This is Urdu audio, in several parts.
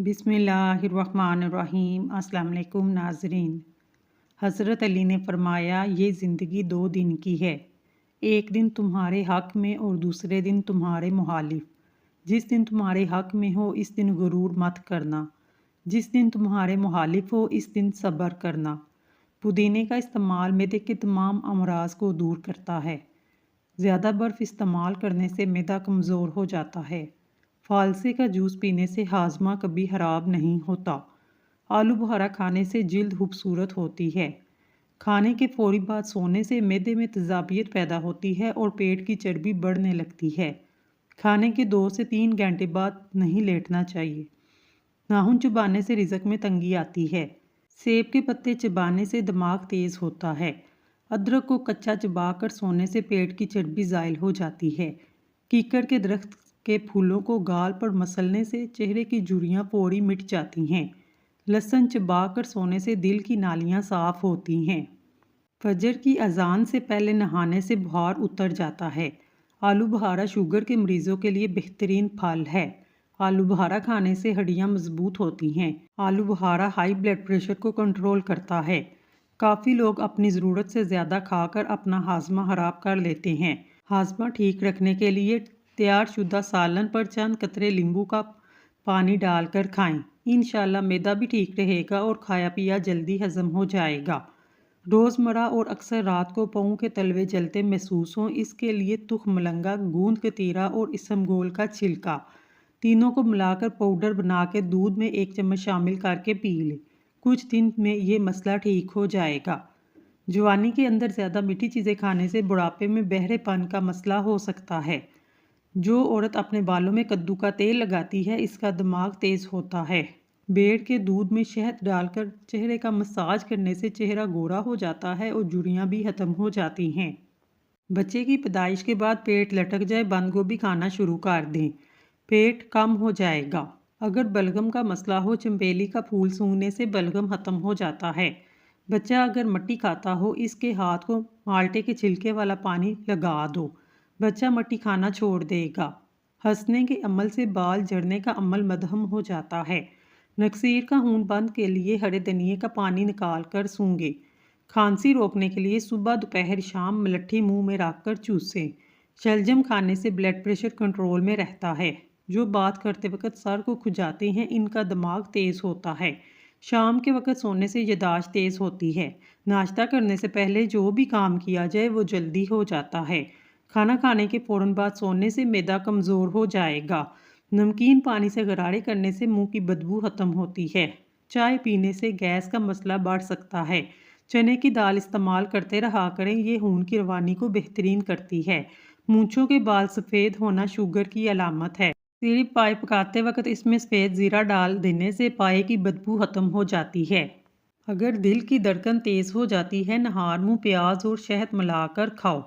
بسم اللہ الرحمن الرحیم۔ السلام علیکم ناظرین۔ حضرت علی نے فرمایا، یہ زندگی 2 دن کی ہے، ایک دن تمہارے حق میں اور دوسرے دن تمہارے مخالف۔ جس دن تمہارے حق میں ہو اس دن غرور مت کرنا، جس دن تمہارے مخالف ہو اس دن صبر کرنا۔ پودینے کا استعمال معدے کے تمام امراض کو دور کرتا ہے۔ زیادہ برف استعمال کرنے سے معدہ کمزور ہو جاتا ہے۔ فالسے کا جوس پینے سے ہاضمہ کبھی خراب نہیں ہوتا۔ آلو بخارا کھانے سے جلد خوبصورت ہوتی ہے۔ کھانے کے فوری بعد سونے سے معدے میں تیزابیت پیدا ہوتی ہے اور پیٹ کی چربی بڑھنے لگتی ہے۔ کھانے کے 2 سے 3 گھنٹے بعد نہیں لیٹنا چاہیے۔ ناخن چبانے سے رزق میں تنگی آتی ہے۔ سیب کے پتے چبانے سے دماغ تیز ہوتا ہے۔ ادرک کو کچا چبا کر سونے سے پیٹ کی چربی زائل ہو جاتی ہے۔ کیکر کے درخت کے پھولوں کو گال پر مسلنے سے چہرے کی جھریاں فوری مٹ جاتی ہیں۔ لہسن چبا کر سونے سے دل کی نالیاں صاف ہوتی ہیں۔ فجر کی اذان سے پہلے نہانے سے بخار اتر جاتا ہے۔ آلو بخارا شوگر کے مریضوں کے لیے بہترین پھل ہے۔ آلو بخارا کھانے سے ہڈیاں مضبوط ہوتی ہیں۔ آلو بخارا ہائی بلڈ پریشر کو کنٹرول کرتا ہے۔ کافی لوگ اپنی ضرورت سے زیادہ کھا کر اپنا ہاضمہ خراب کر لیتے ہیں۔ ہاضمہ ٹھیک رکھنے کے لیے تیار شدہ سالن پر چند قطرے لیمبو کا پانی ڈال کر کھائیں۔ انشاءاللہ معدہ بھی ٹھیک رہے گا اور کھایا پیا جلدی ہضم ہو جائے گا۔ روزمرہ اور اکثر رات کو پاؤں کے تلوے جلتے محسوس ہوں، اس کے لیے تخم ملنگا، گوند کتیرا اور اسمگول کا چھلکا تینوں کو ملا کر پاؤڈر بنا کے دودھ میں 1 چمچ شامل کر کے پی لیں۔ کچھ دن میں یہ مسئلہ ٹھیک ہو جائے گا۔ جوانی کے اندر زیادہ میٹھی چیزیں کھانے سے بڑھاپے میں بہرے پن کا مسئلہ ہو سکتا ہے۔ جو عورت اپنے بالوں میں کدو کا تیل لگاتی ہے اس کا دماغ تیز ہوتا ہے۔ بیڑ کے دودھ میں شہد ڈال کر چہرے کا مساج کرنے سے چہرہ گورا ہو جاتا ہے اور جھریاں بھی ختم ہو جاتی ہیں۔ بچے کی پیدائش کے بعد پیٹ لٹک جائے بند گوبھی کھانا شروع کر دیں، پیٹ کم ہو جائے گا۔ اگر بلغم کا مسئلہ ہو چنبیلی کا پھول سونگھنے سے بلغم ختم ہو جاتا ہے۔ بچہ اگر مٹی کھاتا ہو اس کے ہاتھ کو مالٹے کے چھلکے والا پانی لگا دو، بچہ مٹی کھانا چھوڑ دے گا۔ ہنسنے کے عمل سے بال جھڑنے کا عمل مدھم ہو جاتا ہے۔ نکسیر کا خون بند کے لیے ہرے دھنیے کا پانی نکال کر سونگھیں۔ کھانسی روکنے کے لیے صبح دوپہر شام ملٹھی منہ میں رکھ کر چوسیں۔ شلجم کھانے سے بلڈ پریشر کنٹرول میں رہتا ہے۔ جو بات کرتے وقت سر کو کھجاتے ہیں ان کا دماغ تیز ہوتا ہے۔ شام کے وقت سونے سے یادداشت تیز ہوتی ہے۔ ناشتہ کرنے سے پہلے جو بھی کام کیا جائے وہ جلدی ہو جاتا ہے۔ کھانا کھانے کے فوراً بعد سونے سے معدہ کمزور ہو جائے گا۔ نمکین پانی سے غرارے کرنے سے منہ کی بدبو ختم ہوتی ہے۔ چائے پینے سے گیس کا مسئلہ بڑھ سکتا ہے۔ چنے کی دال استعمال کرتے رہا کریں، یہ خون کی روانی کو بہترین کرتی ہے۔ مونچھوں کے بال سفید ہونا شوگر کی علامت ہے۔ صرف پائے پکاتے وقت اس میں سفید زیرہ ڈال دینے سے پائے کی بدبو ختم ہو جاتی ہے۔ اگر دل کی دھڑکن تیز ہو جاتی ہے نہار منہ پیاز اور شہد ملا کر کھاؤ۔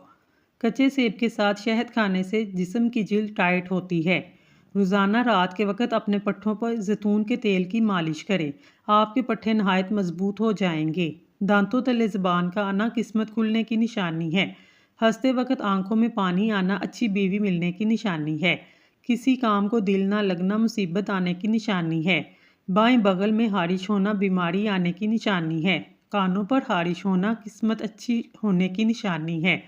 کچے سیب کے ساتھ شہد کھانے سے جسم کی جلد ٹائٹ ہوتی ہے۔ روزانہ رات کے وقت اپنے پٹھوں پر زیتون کے تیل کی مالش کریں، آپ کے پٹھے نہایت مضبوط ہو جائیں گے۔ دانتوں تلے زبان کا آنا قسمت کھلنے کی نشانی ہے۔ ہنستے وقت آنکھوں میں پانی آنا اچھی بیوی ملنے کی نشانی ہے۔ کسی کام کو دل نہ لگنا مصیبت آنے کی نشانی ہے۔ بائیں بغل میں خارش ہونا بیماری آنے کی نشانی ہے۔ کانوں پر خارش ہونا قسمت اچھی ہونے کی نشانی ہے۔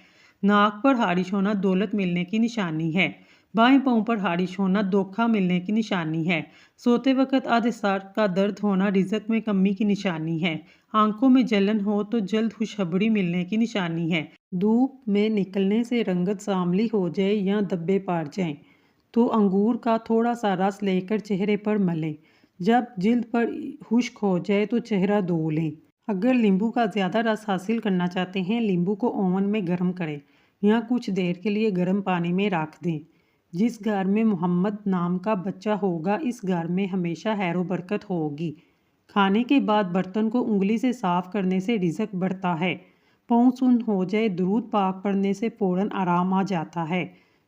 ناک پر خارش ہونا دولت ملنے کی نشانی ہے۔ بائیں پاؤں پر خارش ہونا دھوکہ ملنے کی نشانی ہے۔ سوتے وقت آدھے سر کا درد ہونا رزق میں کمی کی نشانی ہے۔ آنکھوں میں جلن ہو تو جلد خوشخبری ملنے کی نشانی ہے۔ دھوپ میں نکلنے سے رنگت سانولی ہو جائے یا دھبے پڑ جائیں تو انگور کا تھوڑا سا رس لے کر چہرے پر ملیں۔ جب جلد پر خشک ہو جائے تو چہرہ دھو لیں۔ اگر لیمبو کا زیادہ رس حاصل کرنا چاہتے ہیں لیمبو کو اوون میں گرم کریں یا کچھ دیر کے لیے گرم پانی میں رکھ دیں۔ جس گھر میں محمد نام کا بچہ ہوگا اس گھر میں ہمیشہ خیر و برکت ہوگی۔ کھانے کے بعد برتن کو انگلی سے صاف کرنے سے رزق بڑھتا ہے۔ پاؤں سن ہو جائے درود پاک پڑھنے سے فوراً آرام آ جاتا ہے۔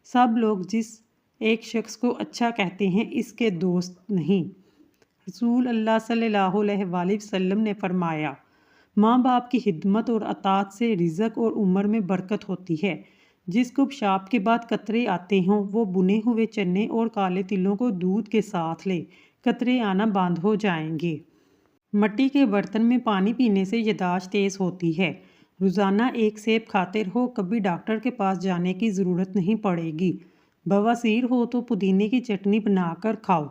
سب لوگ جس ایک شخص کو اچھا کہتے ہیں اس کے دوست نہیں۔ رسول اللہ صلی اللہ علیہ وآلہ وسلم نے فرمایا، ماں باپ کی خدمت اور اطاعت سے رزق اور عمر میں برکت ہوتی ہے۔ جس کو پیشاب کے بعد قطرے آتے ہوں وہ بنے ہوئے چنے اور کالے تلوں کو دودھ کے ساتھ لے قطرے آنا بند ہو جائیں گے۔ مٹی کے برتن میں پانی پینے سے یادداشت تیز ہوتی ہے۔ روزانہ ایک سیب کھاتے رہو، کبھی ڈاکٹر کے پاس جانے کی ضرورت نہیں پڑے گی۔ بواسیر ہو تو پودینے کی چٹنی بنا کر کھاؤ۔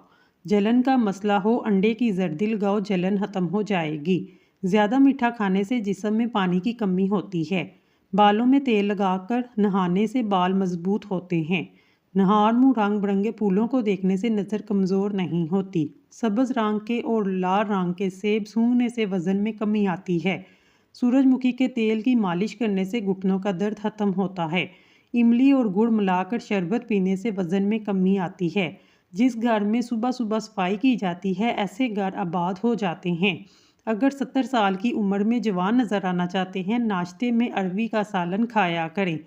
جلن کا مسئلہ ہو، انڈے کی زردی لگاؤ، جلن ختم ہو جائے گی۔ زیادہ میٹھا کھانے سے جسم میں پانی کی کمی ہوتی ہے۔ بالوں میں تیل لگا کر نہانے سے بال مضبوط ہوتے ہیں۔ نہار منہ رنگ برنگے پھولوں کو دیکھنے سے نظر کمزور نہیں ہوتی۔ سبز رنگ کے اور لال رنگ کے سیب سونگھنے سے وزن میں کمی آتی ہے۔ سورج مکھی کے تیل کی مالش کرنے سے گھٹنوں کا درد ختم ہوتا ہے۔ املی اور گڑ ملا کر شربت پینے سے وزن میں کمی آتی ہے۔ جس گھر میں صبح صبح صفائی کی جاتی ہے، ایسے گھر آباد ہو جاتے ہیں۔ اگر 70 سال کی عمر میں جوان نظر آنا چاہتے ہیں، ناشتے میں اروی کا سالن کھایا کریں۔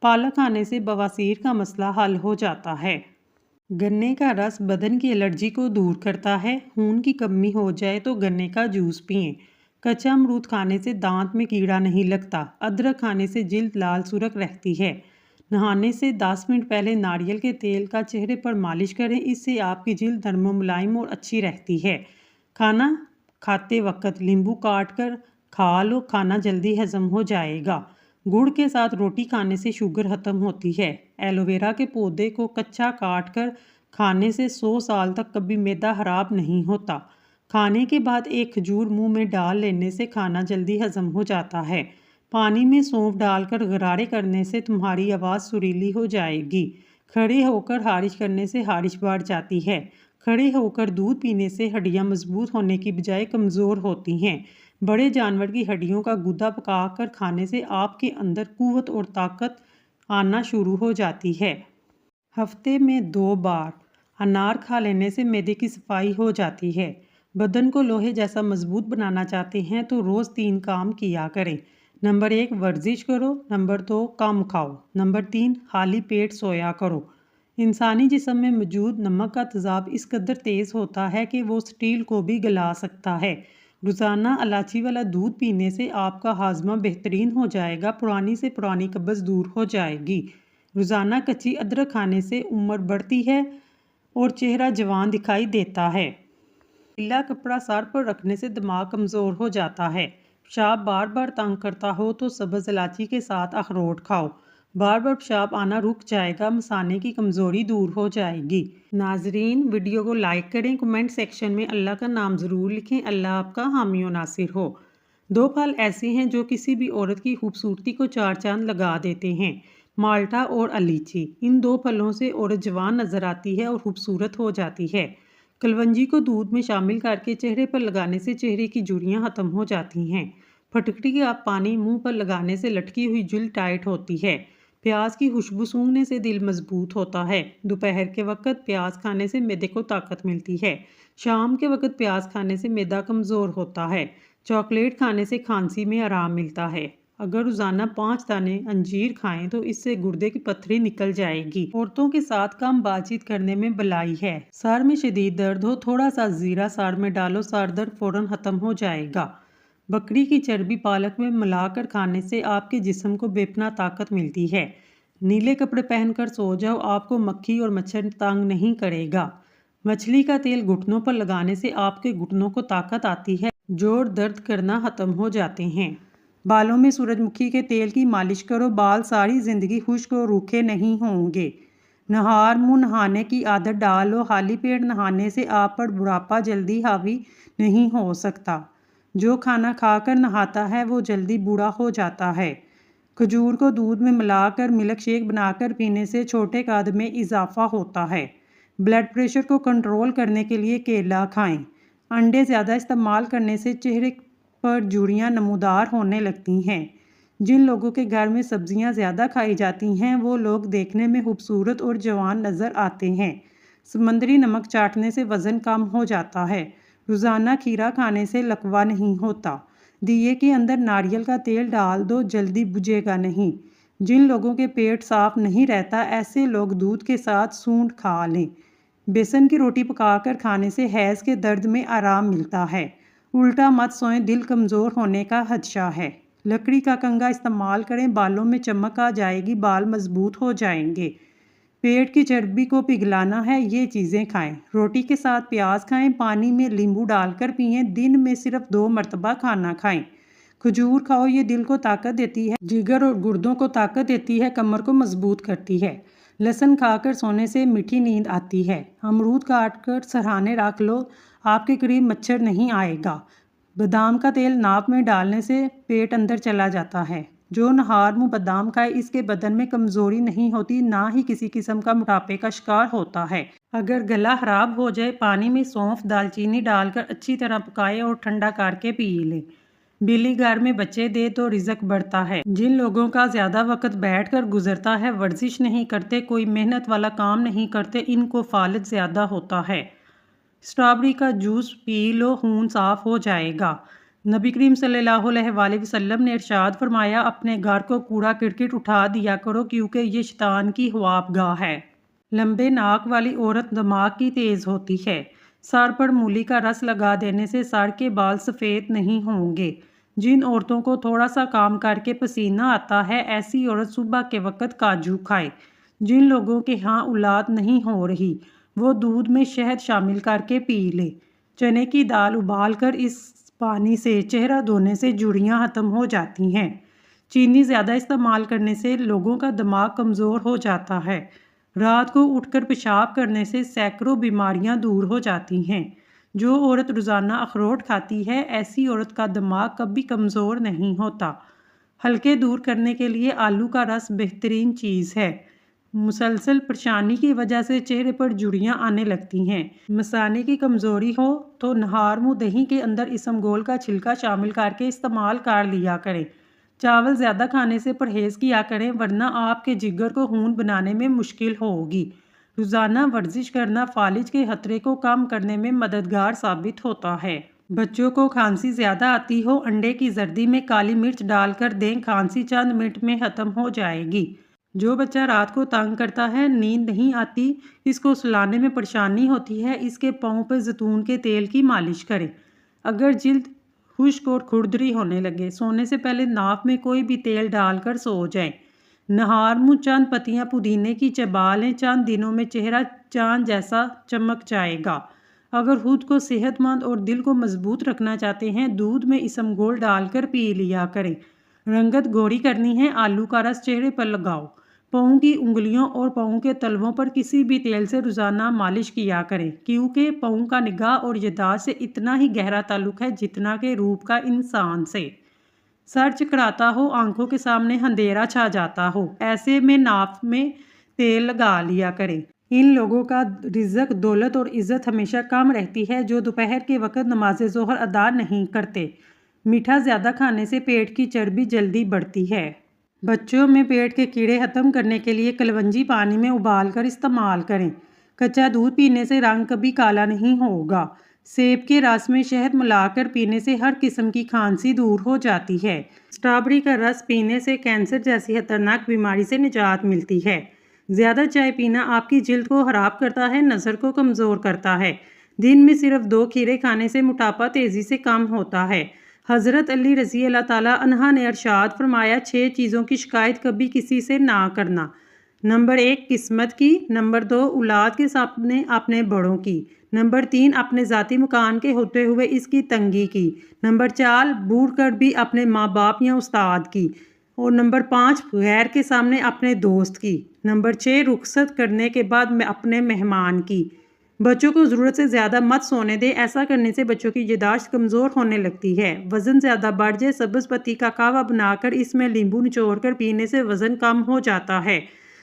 پالک کھانے سے بواسیر کا مسئلہ حل ہو جاتا ہے۔ گنے کا رس بدن کی الرجی کو دور کرتا ہے۔ خون کی کمی ہو جائے تو گنے کا جوس پئیں۔ کچا امرود کھانے سے دانت میں کیڑا نہیں لگتا۔ ادرک کھانے سے جلد لال سرخ رہتی ہے۔ نہانے سے 10 منٹ پہلے ناریل کے تیل کا چہرے پر مالش کریں، اس سے آپ کی جلد نرم و ملائم اور اچھی رہتی ہے۔ کھانا کھاتے وقت لیمبو کاٹ کر کھا لو، کھانا جلدی ہضم ہو جائے گا۔ گڑ کے ساتھ روٹی کھانے سے شوگر ختم ہوتی ہے۔ ایلو ویرا کے پودے کو کچا کاٹ کر کھانے سے 100 سال تک کبھی معدہ خراب نہیں ہوتا۔ کھانے کے بعد ایک کھجور منہ میں ڈال لینے سے کھانا جلدی ہضم ہو جاتا ہے۔ پانی میں سونف ڈال کر غرارے کرنے سے تمہاری آواز سریلی ہو جائے گی۔ کھڑے ہو کر خارش کرنے سے خارش بڑھ جاتی ہے۔ کھڑے ہو کر دودھ پینے سے ہڈیاں مضبوط ہونے کی بجائے کمزور ہوتی ہیں۔ بڑے جانور کی ہڈیوں کا گودا پکا کر کھانے سے آپ کے اندر قوت اور طاقت آنا شروع ہو جاتی ہے۔ ہفتے میں 2 بار انار کھا لینے سے معدے کی صفائی ہو جاتی ہے۔ بدن کو لوہے جیسا مضبوط بنانا چاہتے ہیں تو روز 3 کام کیا کریں۔ نمبر 1 ورزش کرو، نمبر 2 کم کھاؤ، نمبر 3 خالی پیٹ سویا کرو۔ انسانی جسم میں موجود نمک کا تیزاب اس قدر تیز ہوتا ہے کہ وہ سٹیل کو بھی گلا سکتا ہے۔ روزانہ الائچی والا دودھ پینے سے آپ کا ہاضمہ بہترین ہو جائے گا، پرانی سے پرانی قبض دور ہو جائے گی۔ روزانہ کچی ادرک کھانے سے عمر بڑھتی ہے اور چہرہ جوان دکھائی دیتا ہے۔ گیلا کپڑا سر پر رکھنے سے دماغ کمزور ہو جاتا ہے۔ پیشاب بار بار تنگ کرتا ہو تو سبز الائچی کے ساتھ اخروٹ کھاؤ۔ بار بار پیشاب آنا رک جائے گا، مثانے کی کمزوری دور ہو جائے گی۔ ناظرین، ویڈیو کو لائک کریں، کمنٹ سیکشن میں اللہ کا نام ضرور لکھیں۔ اللہ آپ کا حامی و ناصر ہو۔ 2 پھل ایسے ہیں جو کسی بھی عورت کی خوبصورتی کو 4 چاند لگا دیتے ہیں، مالٹا اور الیچی۔ ان 2 پھلوں سے عورت جوان نظر آتی ہے اور خوبصورت ہو جاتی ہے۔ کلونجی کو دودھ میں شامل کر کے چہرے پر لگانے سے چہرے کی جھریاں ختم ہو جاتی ہیں۔ پھٹکڑی کا پانی منہ پر لگانے سے لٹکی ہوئی جلد ٹائٹ ہوتی ہے۔ پیاز کی خوشبو سونگھنے سے دل مضبوط ہوتا ہے۔ دوپہر کے وقت پیاز کھانے سے معدے کو طاقت ملتی ہے۔ شام کے وقت پیاز کھانے سے معدہ کمزور ہوتا ہے۔ چاکلیٹ کھانے سے کھانسی میں آرام ملتا ہے۔ اگر روزانہ 5 دانے انجیر کھائیں تو اس سے گردے کی پتھری نکل جائے گی۔ عورتوں کے ساتھ کم بات چیت کرنے میں بھلائی ہے۔ سر میں شدید درد ہو، تھوڑا سا زیرہ سر میں ڈالو، سر درد فوراً ختم ہو جائے گا۔ بکری کی چربی پالک میں ملا کر کھانے سے آپ کے جسم کو بے پناہ طاقت ملتی ہے۔ نیلے کپڑے پہن کر سو جاؤ، آپ کو مکھی اور مچھر تنگ نہیں کرے گا۔ مچھلی کا تیل گھٹنوں پر لگانے سے آپ کے گھٹنوں کو طاقت آتی ہے، جوڑ درد کرنا ختم ہو جاتے ہیں۔ بالوں میں سورج مکھی کے تیل کی مالش کرو، بال ساری زندگی خشک اور روکھے نہیں ہوں گے۔ نہار منہ نہانے کی عادت ڈالو، خالی پیٹ نہانے سے آپ پر بڑھاپا جلدی حاوی نہیں ہو سکتا۔ جو کھانا کھا کر نہاتا ہے وہ جلدی بوڑھا ہو جاتا ہے۔ کھجور کو دودھ میں ملا کر ملک شیک بنا کر پینے سے چھوٹے قد میں اضافہ ہوتا ہے۔ بلڈ پریشر کو کنٹرول کرنے کے لیے کیلا کھائیں۔ انڈے زیادہ استعمال کرنے سے چہرے پر جھریاں نمودار ہونے لگتی ہیں۔ جن لوگوں کے گھر میں سبزیاں زیادہ کھائی جاتی ہیں وہ لوگ دیکھنے میں خوبصورت اور جوان نظر آتے ہیں۔ سمندری نمک چاٹنے سے وزن کم ہو جاتا ہے۔ روزانہ کھیرا کھانے سے لکوہ نہیں ہوتا۔ دیے کے اندر ناریل کا تیل ڈال دو، جلدی بجھے گا نہیں۔ جن لوگوں کے پیٹ صاف نہیں رہتا، ایسے لوگ دودھ کے ساتھ سونڈ کھا لیں۔ بیسن کی روٹی پکا کر کھانے سے حیض کے درد میں آرام ملتا ہے۔ الٹا مت سوئیں، دل کمزور ہونے کا خدشہ ہے۔ لکڑی کا کنگھا استعمال کریں، بالوں میں چمک آ جائے گی، بال مضبوط ہو جائیں گے۔ پیٹ کی چربی کو پگھلانا ہے یہ چیزیں کھائیں۔ روٹی کے ساتھ پیاز کھائیں، پانی میں لیمبو ڈال کر پئیں، دن میں صرف 2 مرتبہ کھانا کھائیں۔ کھجور کھاؤ، یہ دل کو طاقت دیتی ہے، جگر اور گردوں کو طاقت دیتی ہے، کمر کو مضبوط کرتی ہے۔ لہسن کھا کر سونے سے میٹھی نیند آتی ہے۔ امرود کاٹ کر سرہانے رکھ لو، آپ کے قریب مچھر نہیں آئے گا۔ بادام کا تیل ناک میں ڈالنے سے پیٹ اندر چلا جاتا ہے۔ جو نہار منہ بادام کھائے اس کے بدن میں کمزوری نہیں ہوتی، نہ ہی کسی قسم کا موٹاپے کا شکار ہوتا ہے۔ اگر گلا خراب ہو جائے، پانی میں سونف دال چینی ڈال کر اچھی طرح پکائے اور ٹھنڈا کر کے پی لیں۔ بلی گھر میں بچے دے تو رزق بڑھتا ہے۔ جن لوگوں کا زیادہ وقت بیٹھ کر گزرتا ہے، ورزش نہیں کرتے، کوئی محنت والا کام نہیں کرتے، ان کو فالج زیادہ ہوتا ہے۔ اسٹرابیری کا جوس پی لو، خون صاف ہو جائے گا۔ نبی کریم صلی اللہ علیہ وآلہ وسلم نے ارشاد فرمایا، اپنے گھر کو کوڑا کرکٹ اٹھا دیا کرو کیونکہ یہ شیطان کی خواب گاہ ہے۔ لمبے ناک والی عورت دماغ کی تیز ہوتی ہے۔ سر پر مولی کا رس لگا دینے سے سر کے بال سفید نہیں ہوں گے۔ جن عورتوں کو تھوڑا سا کام کر کے پسینہ آتا ہے، ایسی عورت صبح کے وقت کاجو کھائے۔ جن لوگوں کے ہاں اولاد نہیں ہو رہی، وہ دودھ میں شہد شامل کر کے پی لے۔ چنے کی دال ابال کر اس پانی سے چہرہ دھونے سے جھریاں ختم ہو جاتی ہیں۔ چینی زیادہ استعمال کرنے سے لوگوں کا دماغ کمزور ہو جاتا ہے۔ رات کو اٹھ کر پیشاب کرنے سے سینکڑوں بیماریاں دور ہو جاتی ہیں۔ جو عورت روزانہ اخروٹ کھاتی ہے، ایسی عورت کا دماغ کبھی کمزور نہیں ہوتا۔ حلقے دور کرنے کے لیے آلو کا رس بہترین چیز ہے۔ مسلسل پریشانی کی وجہ سے چہرے پر جھریاں آنے لگتی ہیں۔ مثانے کی کمزوری ہو تو نہار منہ دہی کے اندر اسمگول کا چھلکا شامل کر کے استعمال کر لیا کریں۔ چاول زیادہ کھانے سے پرہیز کیا کریں، ورنہ آپ کے جگر کو خون بنانے میں مشکل ہوگی۔ روزانہ ورزش کرنا فالج کے خطرے کو کم کرنے میں مددگار ثابت ہوتا ہے۔ بچوں کو کھانسی زیادہ آتی ہو، انڈے کی زردی میں کالی مرچ ڈال کر دیں، کھانسی چند منٹ میں ختم ہو جائے گی۔ جو بچہ رات کو تنگ کرتا ہے، نیند نہیں آتی، اس کو سلانے میں پریشانی ہوتی ہے، اس کے پاؤں پہ زیتون کے تیل کی مالش کریں۔ اگر جلد خشک اور کھردری ہونے لگے، سونے سے پہلے ناف میں کوئی بھی تیل ڈال کر سو جائیں۔ نہار منہ چند پتیاں پودینے کی چبا لیں، چند دنوں میں چہرہ چاند جیسا چمک جائے گا۔ اگر خود کو صحت مند اور دل کو مضبوط رکھنا چاہتے ہیں، دودھ میں اسمگول ڈال کر پی لیا کریں۔ رنگت گوری کرنی ہے، آلو کا رس چہرے پر لگاؤ۔ پاؤں کی انگلیوں اور پاؤں کے تلووں پر کسی بھی تیل سے روزانہ مالش کیا کریں، کیونکہ پاؤں کا نگاہ اور یادداشت سے اتنا ہی گہرا تعلق ہے جتنا کہ روح کا انسان سے۔ سر چکراتا ہو، آنکھوں کے سامنے اندھیرا چھا جاتا ہو، ایسے میں ناف میں تیل لگا لیا کریں۔ ان لوگوں کا رزق، دولت اور عزت ہمیشہ کم رہتی ہے جو دوپہر کے وقت نماز ظہر ادا نہیں کرتے۔ میٹھا زیادہ کھانے سے پیٹ کی چربی جلدی بڑھتی ہے۔ بچوں میں پیٹ کے کیڑے ختم کرنے کے لیے کلونجی پانی میں ابال کر استعمال کریں۔ کچا دودھ پینے سے رنگ کبھی کالا نہیں ہوگا۔ سیب کے رس میں شہد ملا کر پینے سے ہر قسم کی کھانسی دور ہو جاتی ہے۔ اسٹرابیری کا رس پینے سے کینسر جیسی خطرناک بیماری سے نجات ملتی ہے۔ زیادہ چائے پینا آپ کی جلد کو خراب کرتا ہے، نظر کو کمزور کرتا ہے۔ دن میں صرف 2 کھیرے کھانے سے موٹاپا تیزی سے کم ہوتا ہے۔ حضرت علی رضی اللہ تعالیٰ عنہ نے ارشاد فرمایا، 6 چیزوں کی شکایت کبھی کسی سے نہ کرنا۔ نمبر 1 قسمت کی، نمبر 2 اولاد کے سامنے اپنے بڑوں کی، نمبر 3 اپنے ذاتی مکان کے ہوتے ہوئے اس کی تنگی کی، نمبر 4 بوڑھ کر بھی اپنے ماں باپ یا استاد کی، اور نمبر 5 غیر کے سامنے اپنے دوست کی، نمبر 6 رخصت کرنے کے بعد اپنے مہمان کی۔ بچوں کو ضرورت سے زیادہ مت سونے دیں، ایسا کرنے سے بچوں کی یادداشت کمزور ہونے لگتی ہے۔ وزن زیادہ بڑھ جائے، سبز پتی کا قہوہ بنا کر اس میں لیمبو نچوڑ کر پینے سے وزن کم ہو جاتا ہے۔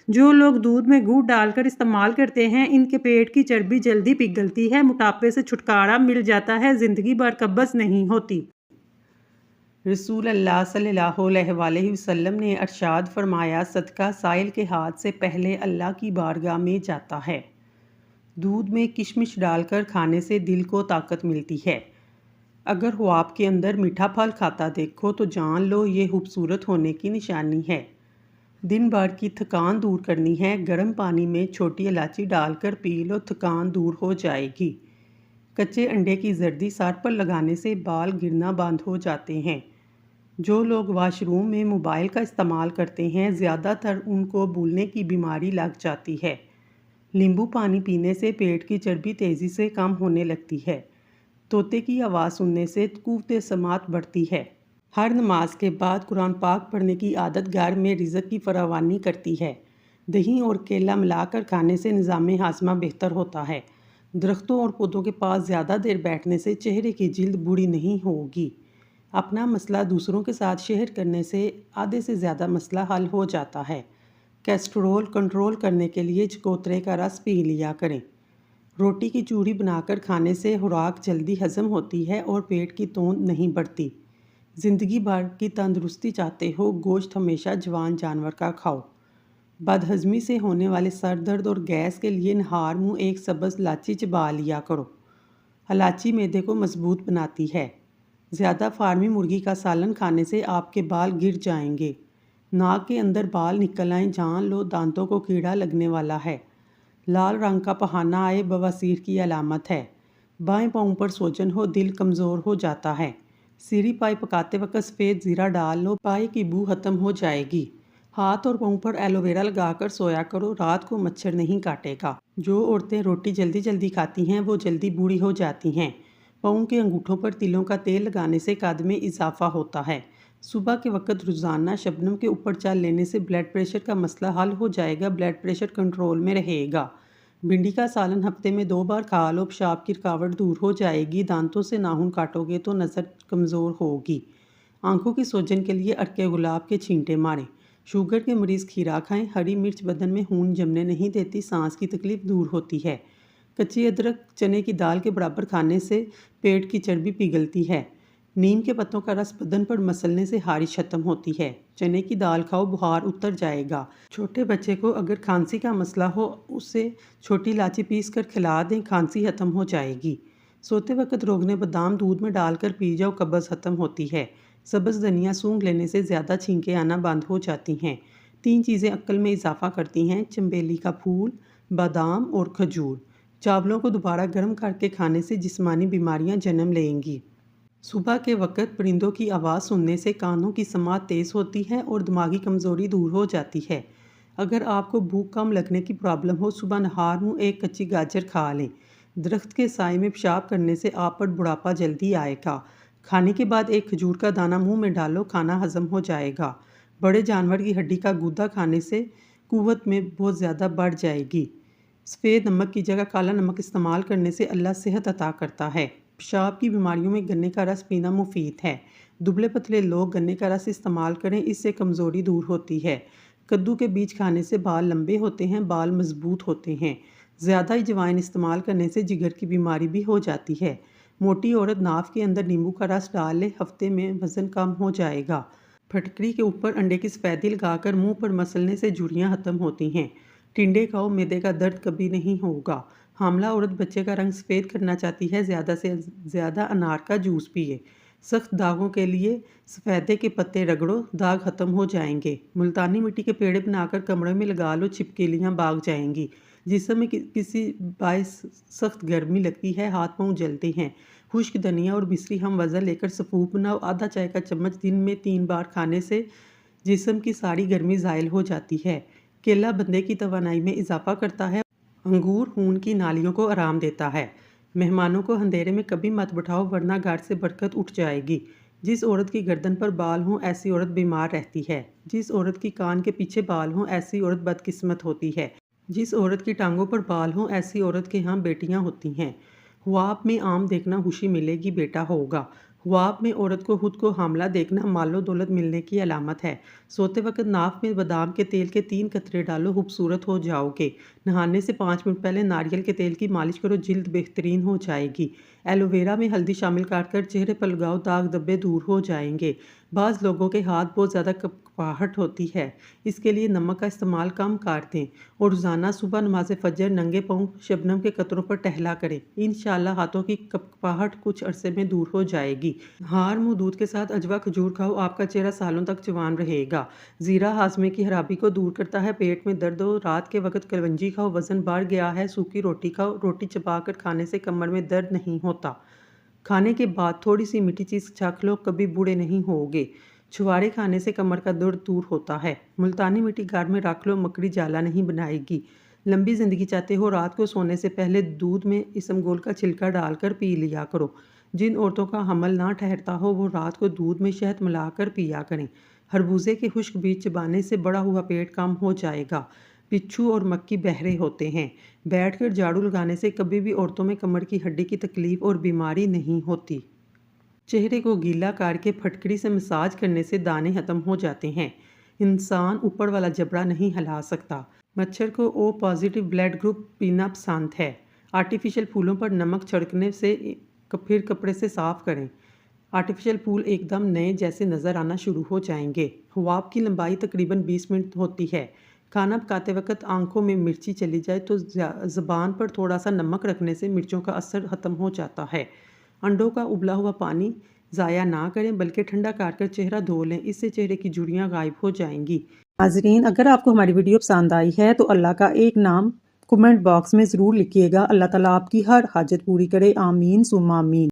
جو لوگ دودھ میں گڑ ڈال کر استعمال کرتے ہیں، ان کے پیٹ کی چربی جلدی پگھلتی ہے، موٹاپے سے چھٹکارا مل جاتا ہے، زندگی بھر قبض نہیں ہوتی۔ رسول اللہ صلی اللہ علیہ وآلہ وسلم نے ارشاد فرمایا، صدقہ سائل کے ہاتھ سے پہلے اللہ کی بارگاہ میں جاتا ہے۔ دودھ میں کشمش ڈال کر کھانے سے دل کو طاقت ملتی ہے۔ اگر خواب کے اندر میٹھا پھل کھاتا دیکھو تو جان لو یہ خوبصورت ہونے کی نشانی ہے۔ دن بھر کی تھکان دور کرنی ہے، گرم پانی میں چھوٹی الائچی ڈال کر پی لو، تھکان دور ہو جائے گی۔ کچے انڈے کی زردی سر پر لگانے سے بال گرنا بند ہو جاتے ہیں۔ جو لوگ واش روم میں موبائل کا استعمال کرتے ہیں، زیادہ تر ان کو بھولنے کی بیماری لگ جاتی ہے۔ لیمبو پانی پینے سے پیٹ کی چربی تیزی سے کم ہونے لگتی ہے۔ طوطے کی آواز سننے سے قوت سماعت بڑھتی ہے۔ ہر نماز کے بعد قرآن پاک پڑھنے کی عادت گھر میں رزق کی فراوانی کرتی ہے۔ دہی اور کیلا ملا کر کھانے سے نظام ہاضمہ بہتر ہوتا ہے۔ درختوں اور پودوں کے پاس زیادہ دیر بیٹھنے سے چہرے کی جلد بوڑھی نہیں ہوگی۔ اپنا مسئلہ دوسروں کے ساتھ شیئر کرنے سے آدھے سے زیادہ مسئلہ حل ہو جاتا ہے۔ کیسٹرول کنٹرول کرنے کے لیے چکوترے کا رس پی لیا کریں۔ روٹی کی چوری بنا کر کھانے سے خوراک جلدی ہضم ہوتی ہے اور پیٹ کی توند نہیں بڑھتی۔ زندگی بھر کی تندرستی چاہتے ہو، گوشت ہمیشہ جوان جانور کا کھاؤ۔ بدہضمی سے ہونے والے سر درد اور گیس کے لیے نہار منہ ایک سبز الائچی چبا لیا کرو۔ الائچی معدے کو مضبوط بناتی ہے۔ زیادہ فارمی مرغی کا سالن کھانے سے آپ کے بال گر جائیں گے۔ ناک کے اندر بال نکل آئیں، جان لو دانتوں کو کیڑا لگنے والا ہے۔ لال رنگ کا پہانا آئے، بواسیر کی علامت ہے۔ بائیں پاؤں پر سوجن ہو، دل کمزور ہو جاتا ہے۔ سیری پائی پکاتے وقت سفید زیرہ ڈال لو، پائی کی بو ختم ہو جائے گی۔ ہاتھ اور پاؤں پر ایلو ویرا لگا کر سویا کرو، رات کو مچھر نہیں کاٹے گا۔ جو عورتیں روٹی جلدی جلدی کھاتی ہیں وہ جلدی بوڑھی ہو جاتی ہیں۔ پاؤں کے انگوٹھوں پر تلوں کا تیل لگانے سے قد میں اضافہ ہوتا ہے۔ صبح کے وقت روزانہ شبنم کے اوپر چل لینے سے بلڈ پریشر کا مسئلہ حل ہو جائے گا، بلڈ پریشر کنٹرول میں رہے گا۔ بھنڈی کا سالن ہفتے میں 2 بار کھا لو، پیشاب کی رکاوٹ دور ہو جائے گی۔ دانتوں سے ناخن کاٹو گے تو نظر کمزور ہوگی۔ آنکھوں کی سوجن کے لیے ارکے گلاب کے چھینٹے ماریں۔ شوگر کے مریض کھیرا کھائیں۔ ہری مرچ بدن میں خون جمنے نہیں دیتی، سانس کی تکلیف دور ہوتی ہے۔ کچی ادرک چنے کی دال کے برابر کھانے سے پیٹ کی چربی پگھلتی ہے۔ نیم کے پتوں کا رس بدن پر مسلنے سے خارش ختم ہوتی ہے۔ چنے کی دال کھاؤ، بخار اتر جائے گا۔ چھوٹے بچے کو اگر کھانسی کا مسئلہ ہو، اسے چھوٹی الائچی پیس کر کھلا دیں، کھانسی ختم ہو جائے گی۔ سوتے وقت روغن بادام دودھ میں ڈال کر پی جاؤ، قبض ختم ہوتی ہے۔ سبز دھنیا سونگھ لینے سے زیادہ چھینکیں آنا بند ہو جاتی ہیں۔ 3 چیزیں عقل میں اضافہ کرتی ہیں: چنبیلی کا پھول، بادام اور کھجور۔ چاولوں کو دوبارہ گرم کر کے کھانے سے جسمانی بیماریاں جنم لیں گی۔ صبح کے وقت پرندوں کی آواز سننے سے کانوں کی سماعت تیز ہوتی ہے اور دماغی کمزوری دور ہو جاتی ہے۔ اگر آپ کو بھوک کم لگنے کی پرابلم ہو، صبح نہار منہ ایک کچی گاجر کھا لیں۔ درخت کے سائے میں پیشاب کرنے سے آپ پر بڑھاپا جلدی آئے گا۔ کھانے کے بعد ایک کھجور کا دانہ منہ میں ڈالو، کھانا ہضم ہو جائے گا۔ بڑے جانور کی ہڈی کا گودا کھانے سے قوت میں بہت زیادہ بڑھ جائے گی۔ سفید نمک کی جگہ کالا نمک استعمال کرنے سے اللہ صحت عطا کرتا ہے۔ پیشاب کی بیماریوں میں گنے کا رس پینا مفید ہے۔ دبلے پتلے لوگ گنے کا رس استعمال کریں، اس سے کمزوری دور ہوتی ہے۔ کدو کے بیج کھانے سے بال لمبے ہوتے ہیں، بال مضبوط ہوتے ہیں۔ زیادہ اجوائن استعمال کرنے سے جگر کی بیماری بھی ہو جاتی ہے۔ موٹی عورت ناف کے اندر نیمبو کا رس ڈال لے، ہفتے میں وزن کم ہو جائے گا۔ پھٹکری کے اوپر انڈے کی سفیدی لگا کر منہ پر مسلنے سے جھریاں ختم ہوتی ہیں۔ ٹنڈے کھاؤ، معدے کا درد کبھی نہیں ہوگا۔ حاملہ عورت بچے کا رنگ سفید کرنا چاہتی ہے، زیادہ سے زیادہ انار کا جوس پیے۔ سخت داغوں کے لیے سفیدے کے پتے رگڑو، داغ ختم ہو جائیں گے۔ ملتانی مٹی کے پیڑے بنا کر کمرے میں لگا لو، چھپکلیاں بھاگ جائیں گی۔ جسم میں کسی باعث سخت گرمی لگتی ہے، ہاتھ پاؤں جلتے ہیں۔ خشک دھنیا اور مصری ہم وزن لے کر سفوف بناؤ، آدھا چائے کا چمچ دن میں 3 بار کھانے سے جسم کی ساری گرمی زائل ہو جاتی ہے۔ کیلا بندے کی توانائی میں اضافہ کرتا ہے۔ انگور خون کی نالیوں کو آرام دیتا ہے۔ مہمانوں کو اندھیرے میں کبھی مت بٹھاؤ ورنہ گھر سے برکت اٹھ جائے گی۔ جس عورت کی گردن پر بال ہوں ایسی عورت بیمار رہتی ہے۔ جس عورت کی کان کے پیچھے بال ہوں ایسی عورت بدقسمت ہوتی ہے۔ جس عورت کی ٹانگوں پر بال ہوں ایسی عورت کے ہاں بیٹیاں ہوتی ہیں۔ خواب میں آم دیکھنا خوشی ملے گی، بیٹا ہوگا۔ خواب میں عورت کو خود کو حاملہ دیکھنا مال و دولت ملنے کی علامت ہے۔ سوتے وقت ناف میں بادام کے تیل کے 3 قطرے ڈالو، خوبصورت ہو جاؤ گے۔ نہانے سے 5 منٹ پہلے ناریل کے تیل کی مالش کرو، جلد بہترین ہو جائے گی۔ ایلو ویرا میں ہلدی شامل کر چہرے پر لگاؤ، داغ دھبے دور ہو جائیں گے۔ بعض لوگوں کے ہاتھ بہت زیادہ کپکپاہٹ ہوتی ہے، اس کے لیے نمک کا استعمال کم کر دیں اور روزانہ صبح نماز فجر ننگے پاؤں شبنم کے قطروں پر ٹہلا کریں۔ انشاءاللہ ہاتھوں کی کپکپاہٹ کچھ عرصے میں دور ہو جائے گی۔ نہار منہ دودھ کے ساتھ اجوا کھجور کھاؤ، آپ کا چہرہ سالوں تک جوان رہے گا۔ زیرہ ہاضمے کی خرابی کو دور کرتا ہے، پیٹ میں درد ہو رات کے وقت کلونجی کھاؤ، وزن بڑھ گیا ہے سوکھی روٹی کھاؤ، روٹی چبا کر کھانے سے کمر میں درد نہیں ہوتا۔ کھانے کے بعد تھوڑی سی میٹھی چیز چکھ لو، کبھی بوڑھے نہیں ہوگے۔ چھوارے کھانے سے کمر کا درد دور ہوتا ہے۔ ملتانی مٹی گھر میں رکھ لو، مکڑی جالا نہیں بنائے گی۔ لمبی زندگی چاہتے ہو رات کو سونے سے پہلے دودھ میں اسمگول کا چھلکا ڈال کر پی لیا کرو۔ جن عورتوں کا حمل نہ ٹھہرتا ہو وہ رات کو دودھ میں شہد ملا کر پیا کریں۔ خربوزے کے خشک بیج چبانے سے بڑا ہوا پیٹ کم ہو جائے گا۔ بچھو اور مکھی بہرے ہوتے ہیں۔ بیٹھ کر جھاڑو لگانے سے کبھی بھی عورتوں میں کمر کی ہڈی کی تکلیف اور بیماری نہیں ہوتی۔ چہرے کو گیلا کر کے پھٹکڑی سے مساج کرنے سے دانے ختم ہو جاتے ہیں۔ انسان اوپر والا جبڑا نہیں ہلا سکتا۔ مچھر کو او پازیٹیو بلڈ گروپ پینا پسند ہے۔ آرٹیفیشل پھولوں پر نمک چھڑکنے سے پھر کپڑے سے صاف کریں۔ آرٹیفیشل پھول ایک دم نئے جیسے نظر آنا شروع ہو جائیں گے۔ خواب کی لمبائی تقریباً 20 منٹ ہوتی ہے۔ کھانا پکاتے وقت آنکھوں میں مرچی چلی جائے تو زبان پر تھوڑا سا نمک رکھنے سے مرچوں کا اثر ختم ہو جاتا ہے۔ انڈوں کا ابلا ہوا پانی ضائع نہ کریں بلکہ ٹھنڈا کر کر چہرہ دھو لیں، اس سے چہرے کی جھریاں غائب ہو جائیں گی۔ ناظرین، اگر آپ کو ہماری ویڈیو پسند آئی ہے تو اللہ کا ایک نام کمنٹ باکس میں ضرور لکھیے گا۔ اللہ تعالیٰ آپ کی ہر حاجت پوری کرے، آمین ثم آمین۔